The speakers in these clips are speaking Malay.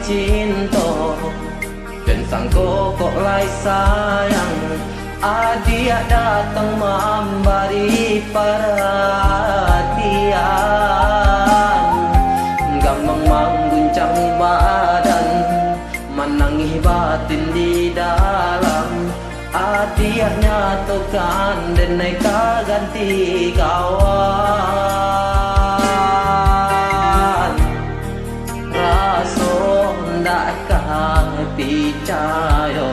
cinta dan sangko kok lai sayang. Dia datang memberi perhatian, gampang mengguncang badan, menangis batin di dalam. Dia nyatukan dan neka ganti kawan. Raso ndak percaya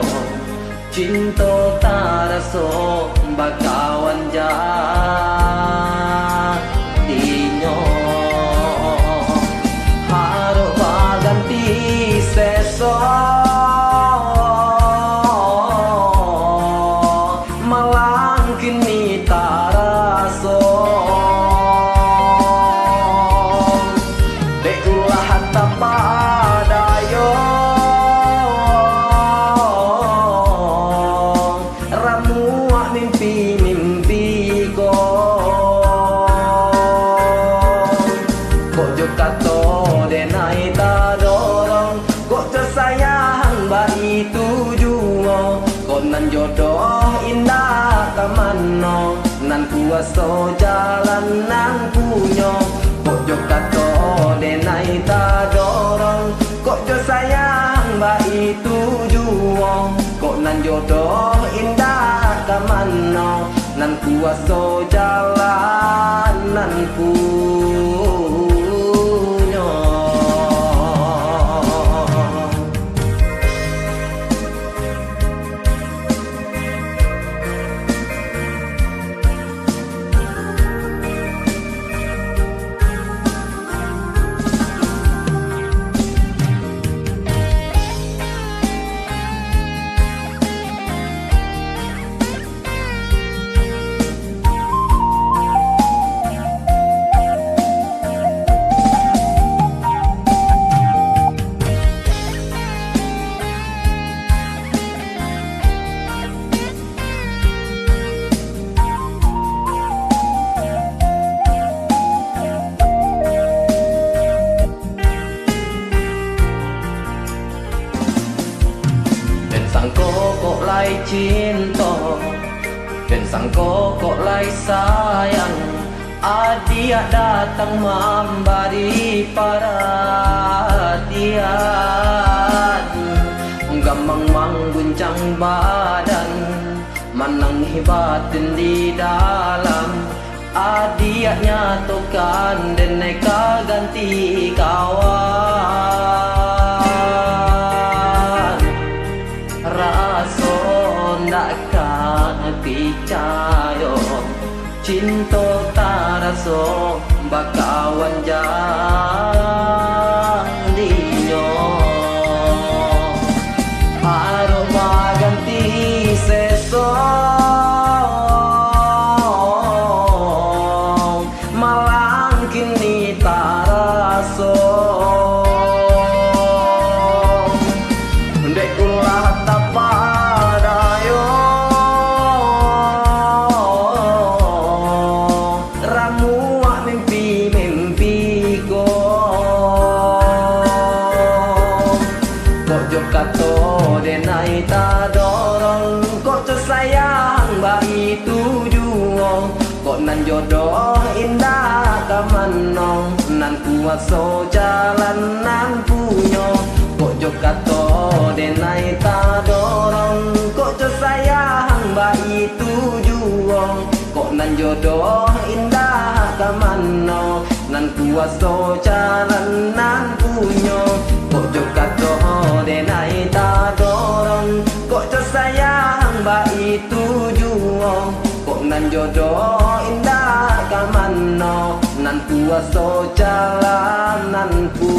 cinta tak raso bakawan jadinya. Harus ganti seso malang kini tak raso. Dekulah hatta padayo ramuak mimpi-mimpi ko. Kok jo kato denai ta dorong, kok jo sayang bayi tujuo. Kok nan jodoh indah kamano, nan kuaso jalan nan punyo. Kok jo kato denai ta dorong, kok jo sayang bayi tujuo. Kok nan jodoh indah kamano, nan kuaso jalan nan punyo. Sangko kok lai cinta dan sangko kok lai sayang. Dia datang memberi perhatian, gampang mengguncang badan, menangis batin di dalam. Dia nyatukan dan neka ganti kawan. Raso ndak percaya cinta tak raso bakawan jadinya. Harus ganti seso malang kini tak raso. Dekulah tak padayo ramuak mimpi-mimpi ko. Kok jo kato denai ta dorong, kok jo sayang bayi tujuo. Kok nan jodoh indah kamano, nan kuaso jalan nan punyo. Kok jo kato denai ta dorong, kok jo sayang bayi tujuo. Kok nan jodoh indah kamano, nan kuaso jalan nan punyo. Kok jo kato denai ta dorong, kok jo sayang bayi tujuo. Kok nan jodoh indah kamano, nan kuaso jalan nan punyo.